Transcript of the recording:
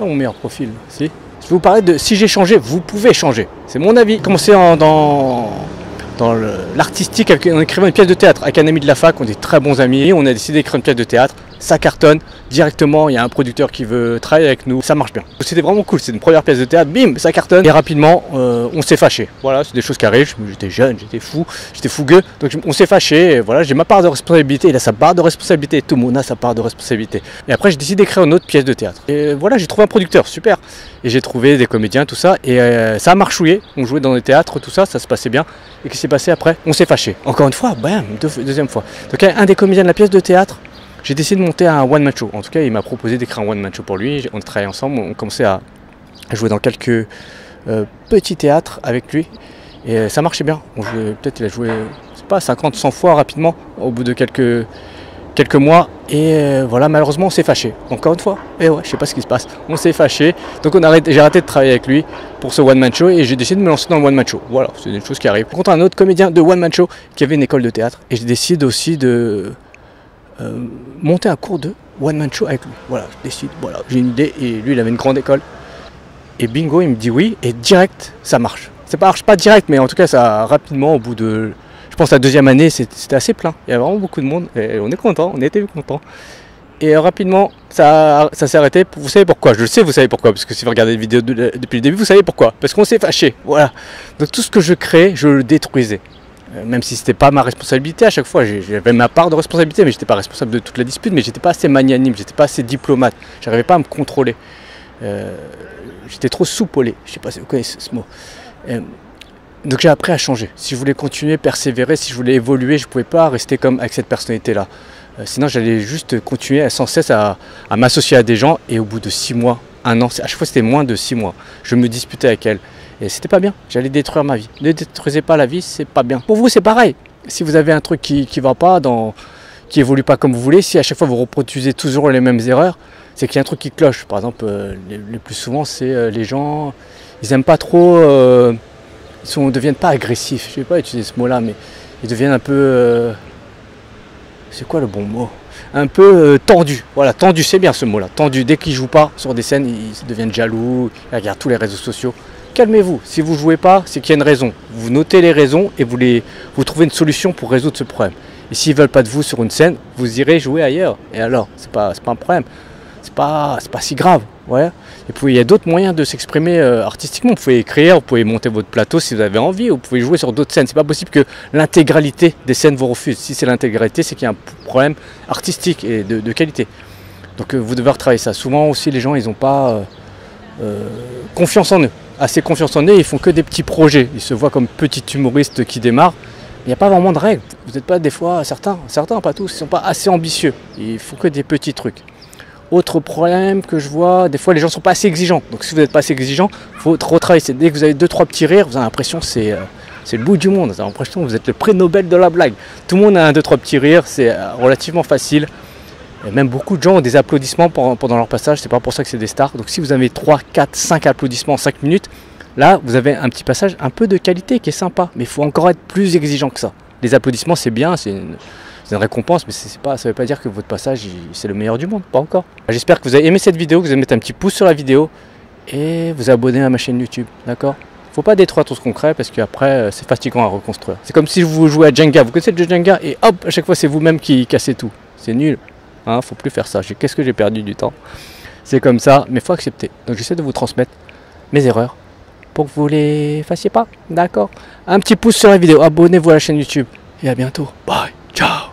pas mon meilleur profil, si. Je vais vous parler de si j'ai changé, vous pouvez changer. C'est mon avis. J'ai commencé dans l'artistique en écrivant une pièce de théâtre avec un ami de la fac, on est très bons amis, on a décidé d'écrire une pièce de théâtre, ça cartonne, directement il y a un producteur qui veut travailler avec nous, ça marche bien. C'était vraiment cool, c'est une première pièce de théâtre, bim, ça cartonne, et rapidement on s'est fâché. Voilà, c'est des choses qui arrivent, j'étais jeune, j'étais fou, j'étais fougueux, donc on s'est fâché, et voilà, j'ai ma part de responsabilité, il a sa part de responsabilité, tout le monde a sa part de responsabilité. Et après j'ai décidé d'écrire une autre pièce de théâtre. Et voilà, j'ai trouvé un producteur, super, et j'ai trouvé des comédiens, tout ça, et ça a marchouillé, on jouait dans les théâtres, tout ça, ça se passait bien. Et qu'est-ce qui s'est passé après? On s'est fâché. Encore une fois, bam, deuxième fois. Donc un des comédiens de la pièce de théâtre, j'ai décidé de monter un one-man show. En tout cas, il m'a proposé d'écrire un one-man show pour lui. On travaillait ensemble, on commençait à jouer dans quelques petits théâtres avec lui. Et ça marchait bien. Peut-être il a joué, je sais pas, 50, 100 fois rapidement au bout de quelques mois. Et voilà, malheureusement, on s'est fâché. Encore une fois. Et ouais, je sais pas ce qui se passe. On s'est fâché. Donc j'ai arrêté de travailler avec lui pour ce one-man show et j'ai décidé de me lancer dans le one-man show. Voilà, c'est une chose qui arrive. Je rencontre un autre comédien de one-man show qui avait une école de théâtre et je décide aussi de monter un cours de one-man show avec lui. Voilà, je décide, voilà, j'ai une idée et lui il avait une grande école. Et bingo, il me dit oui et direct, ça marche. Ça marche pas direct, mais en tout cas, ça rapidement, au bout de, je pense la deuxième année, c'était assez plein. Il y avait vraiment beaucoup de monde et on est content, on était contents. Et rapidement, ça s'est arrêté. Vous savez pourquoi? Je le sais, vous savez pourquoi. Parce que si vous regardez les vidéos depuis le début, vous savez pourquoi. Parce qu'on s'est fâché. Voilà. Donc tout ce que je créais, je le détruisais. Même si c'était pas ma responsabilité à chaque fois. J'avais ma part de responsabilité, mais j'étais pas responsable de toute la dispute. Mais j'étais pas assez magnanime, j'étais pas assez diplomate. J'arrivais pas à me contrôler. J'étais trop soupolé. Je sais pas si vous connaissez ce mot. Donc j'ai appris à changer. Si je voulais continuer, persévérer, si je voulais évoluer, je pouvais pas rester comme avec cette personnalité-là. Sinon j'allais juste continuer sans cesse à m'associer à des gens et au bout de 6 mois, 1 an, à chaque fois c'était moins de 6 mois, je me disputais avec elle et c'était pas bien, j'allais détruire ma vie. Ne détruisez pas la vie, c'est pas bien. Pour vous c'est pareil, si vous avez un truc qui va pas, qui évolue pas comme vous voulez, si à chaque fois vous reproduisez toujours les mêmes erreurs, c'est qu'il y a un truc qui cloche. Par exemple, le plus souvent c'est les gens, ils aiment pas trop, ils ne deviennent pas agressifs, je vais pas utiliser ce mot là, mais ils deviennent un peu... c'est quoi le bon mot? Un peu tendu. Voilà, tendu, c'est bien ce mot-là. Tendu. Dès qu'ils ne jouent pas sur des scènes, ils deviennent jaloux, ils regardent tous les réseaux sociaux. Calmez-vous. Si vous ne jouez pas, c'est qu'il y a une raison. Vous notez les raisons et vous trouvez une solution pour résoudre ce problème. Et s'ils ne veulent pas de vous sur une scène, vous irez jouer ailleurs. Et alors, c'est pas un problème. C'est pas si grave. Ouais. Et puis il y a d'autres moyens de s'exprimer artistiquement. Vous pouvez écrire, vous pouvez monter votre plateau si vous avez envie, vous pouvez jouer sur d'autres scènes. C'est pas possible que l'intégralité des scènes vous refuse. Si c'est l'intégralité, c'est qu'il y a un problème artistique et de qualité. Donc vous devez retravailler ça. Souvent aussi les gens ils n'ont pas confiance en eux. Assez confiance en eux, ils font que des petits projets. Ils se voient comme petits humoristes qui démarrent. Il n'y a pas vraiment de règles. Vous n'êtes pas des fois, certains, pas tous, ils ne sont pas assez ambitieux. Ils font que des petits trucs. Autre problème que je vois, des fois les gens ne sont pas assez exigeants. Donc si vous n'êtes pas assez exigeant, il faut retravailler. Dès que vous avez 2-3 petits rires, vous avez l'impression que c'est le bout du monde. Vous avez l'impression que vous êtes le prix Nobel de la blague. Tout le monde a 2-3 petits rires, c'est relativement facile. Et même beaucoup de gens ont des applaudissements pendant leur passage, c'est pas pour ça que c'est des stars. Donc si vous avez 3, 4, 5 applaudissements en 5 minutes, là vous avez un petit passage un peu de qualité qui est sympa. Mais il faut encore être plus exigeant que ça. Les applaudissements c'est bien, c'est une récompense, mais ça ne veut pas dire que votre passage c'est le meilleur du monde, pas encore. J'espère que vous avez aimé cette vidéo, que vous allez mettre un petit pouce sur la vidéo et vous abonner à ma chaîne YouTube, d'accord? Faut pas détruire tout ce qu'on crée parce qu'après c'est fatigant à reconstruire. C'est comme si vous jouez à Jenga, vous connaissez le jeu Jenga et hop, à chaque fois c'est vous-même qui cassez tout. C'est nul, hein, faut plus faire ça. Qu'est-ce que j'ai perdu du temps? C'est comme ça, mais faut accepter. Donc j'essaie de vous transmettre mes erreurs pour que vous les fassiez pas, d'accord? Un petit pouce sur la vidéo, abonnez-vous à la chaîne YouTube et à bientôt. Bye, ciao.